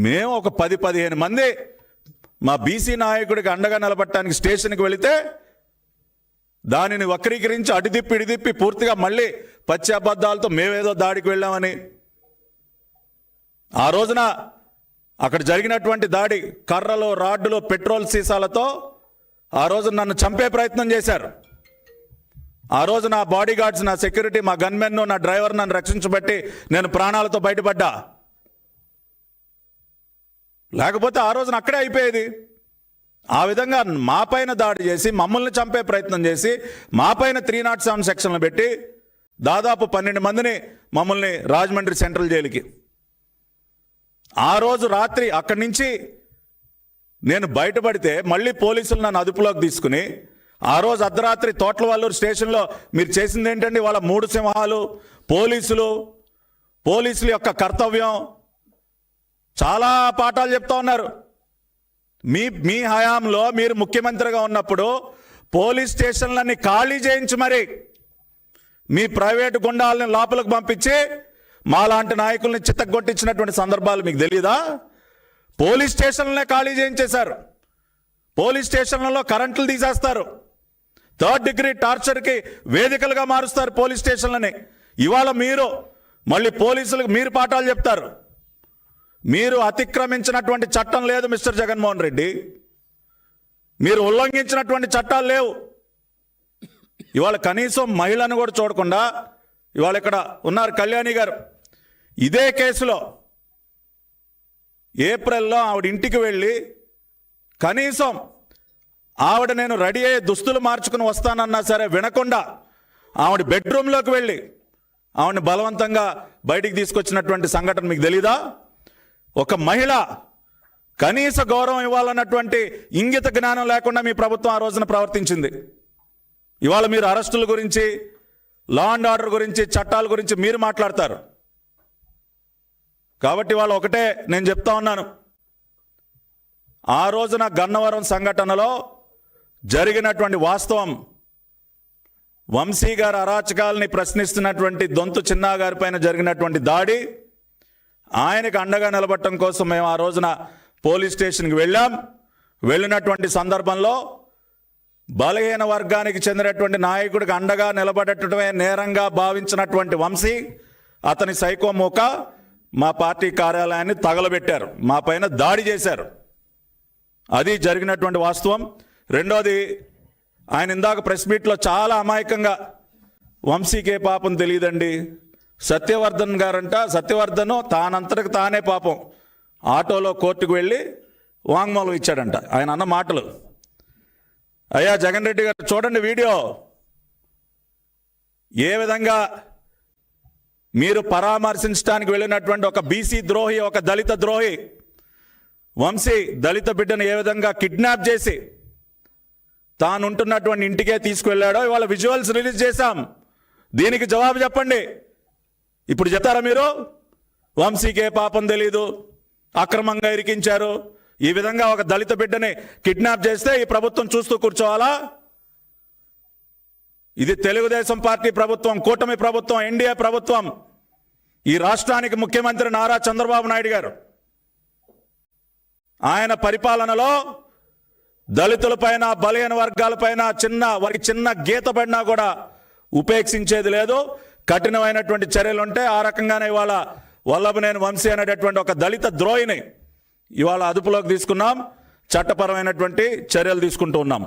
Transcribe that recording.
మేము ఒక 10-15 మంది మా బీసీ నాయకుడికి అండగా నిలబడటానికి స్టేషన్కి వెళితే దానిని వక్రీకరించి ఇడిదిప్పి పూర్తిగా మళ్ళీ పచ్చి అబద్ధాలతో మేమేదో దాడికి వెళ్ళామని, ఆ రోజున అక్కడ జరిగినటువంటి దాడి కర్రలు, రాడ్డులు, పెట్రోల్ సీసాలతో ఆ రోజు నన్ను చంపే ప్రయత్నం చేశారు. ఆ రోజు నా బాడీ గార్డ్స్, నా సెక్యూరిటీ, మా గన్మెన్, నా డ్రైవర్ నన్ను రక్షించబట్టి నేను ప్రాణాలతో బయటపడ్డా. లేకపోతే ఆ రోజున అక్కడే అయిపోయేది. ఆ విధంగా మా పైన దాడి చేసి మమ్మల్ని చంపే ప్రయత్నం చేసి మా పైన 307 సెక్షన్లు పెట్టి దాదాపు 12 మందిని మమ్మల్ని రాజమండ్రి సెంట్రల్ జైలుకి, ఆ రోజు రాత్రి అక్కడి నుంచి నేను బయటపడితే మళ్ళీ పోలీసులు నన్ను అదుపులోకి తీసుకుని ఆ రోజు అర్ధరాత్రి తోట్లవల్లూరు స్టేషన్లో మీరు చేసింది ఏంటండి, వాళ్ళ 3 సింహాలు, పోలీసుల యొక్క కర్తవ్యం, చాలా పాఠాలు చెప్తా ఉన్నారు. మీ హయాంలో మీరు ముఖ్యమంత్రిగా ఉన్నప్పుడు పోలీస్ స్టేషన్లన్నీ ఖాళీ చేయించి మరి మీ ప్రైవేటు గుండాలని లోపలికి పంపించి మాలాంటి నాయకుల్ని చిత్తగొట్టించినటువంటి సందర్భాలు మీకు తెలియదా? పోలీస్ స్టేషన్లనే ఖాళీ చేయించేశారు. పోలీస్ స్టేషన్లలో కరెంట్లు తీసేస్తారు. 3rd డిగ్రీ టార్చర్కి వేదికలుగా మారుస్తారు పోలీస్ స్టేషన్లని. ఇవాళ మీరు మళ్ళీ పోలీసులకు మీరు పాఠాలు చెప్తారు. మీరు అతిక్రమించినటువంటి చట్టం లేదు మిస్టర్ జగన్మోహన్ రెడ్డి, మీరు ఉల్లంఘించినటువంటి చట్టాలు లేవు. ఇవాళ కనీసం మహిళను కూడా చూడకుండా ఇవాళ ఇక్కడ ఉన్నారు కళ్యాణి గారు. ఇదే కేసులో ఏప్రిల్లో ఆవిడ ఇంటికి వెళ్ళి కనీసం ఆవిడ నేను రెడీ అయ్యే దుస్తులు మార్చుకుని వస్తానన్నా సరే వినకుండా ఆవిడ బెడ్రూమ్లోకి వెళ్ళి ఆవిడని బలవంతంగా బయటికి తీసుకొచ్చినటువంటి సంఘటన మీకు తెలీదా? ఒక మహిళ కనీస గౌరవం ఇవ్వాలన్నటువంటి ఇంగిత జ్ఞానం లేకుండా మీ ప్రభుత్వం ఆ రోజున ప్రవర్తించింది. ఇవాళ మీరు అరెస్టుల గురించి, లా అండ్ ఆర్డర్ గురించి, చట్టాల గురించి మీరు మాట్లాడతారు. కాబట్టి ఇవాళ ఒకటే నేను చెప్తా ఉన్నాను, ఆ రోజున గన్నవరం సంఘటనలో జరిగినటువంటి వాస్తవం, వంశీ గారి అరాచకాలని ప్రశ్నిస్తున్నటువంటి దొంతు చిన్నా గారి పైన జరిగినటువంటి దాడి, ఆయనకు అండగా నిలబడటం కోసం మేము ఆ రోజున పోలీస్ స్టేషన్కి వెళ్ళినటువంటి సందర్భంలో బలహీన వర్గానికి చెందినటువంటి నాయకుడికి అండగా నిలబడటమే నేరంగా భావించినటువంటి వంశీ, అతని సైకో మూక మా పార్టీ కార్యాలయాన్ని తగలబెట్టారు, మా పైన దాడి చేశారు. అది జరిగినటువంటి వాస్తవం. రెండోది, ఆయన ఇందాక ప్రెస్ మీట్లో చాలా అమాయకంగా వంశీకే పాపం తెలియదండి, సత్యవర్ధన్ గారంట, సత్యవర్ధన్ తానంతటికి తానే పాపం ఆటోలో కోర్టుకు వెళ్ళి వాంగ్మూలం ఇచ్చాడంట. ఆయన అన్న మాటలు. అయ్యా జగన్ రెడ్డి గారు చూడండి వీడియో, ఏ విధంగా మీరు పరామర్శించడానికి వెళ్ళినటువంటి ఒక బీసీ ద్రోహి, ఒక దళిత ద్రోహి వంశీ దళిత బిడ్డను ఏ విధంగా కిడ్నాప్ చేసి తాను ఉంటున్నటువంటి ఇంటికే తీసుకువెళ్ళాడో ఇవాళ విజువల్స్ రిలీజ్ చేశాం. దీనికి జవాబు చెప్పండి. ఇప్పుడు చెప్తారా మీరు? వంశీకే పాపం తెలీదు, అక్రమంగా ఇరికించారు, ఈ విధంగా ఒక దళిత బిడ్డని కిడ్నాప్ చేస్తే ఈ ప్రభుత్వం చూస్తూ కూర్చోవాలా? ఇది తెలుగుదేశం పార్టీ ప్రభుత్వం, కూటమి ప్రభుత్వం, ఎన్డీఏ ప్రభుత్వం. ఈ రాష్ట్రానికి ముఖ్యమంత్రి నారా చంద్రబాబు నాయుడు గారు, ఆయన పరిపాలనలో దళితులపైన, బలహీన వర్గాలపైన చిన్న గీత పడినా కూడా ఉపేక్షించేది లేదు. కఠినమైనటువంటి చర్యలు ఉంటే ఆ రకంగానే ఇవాళ వల్లభనేని వంశీ అనేటటువంటి ఒక దళిత ద్రోహిని ఇవాళ అదుపులోకి తీసుకున్నాం, చట్టపరమైనటువంటి చర్యలు తీసుకుంటూ ఉన్నాం.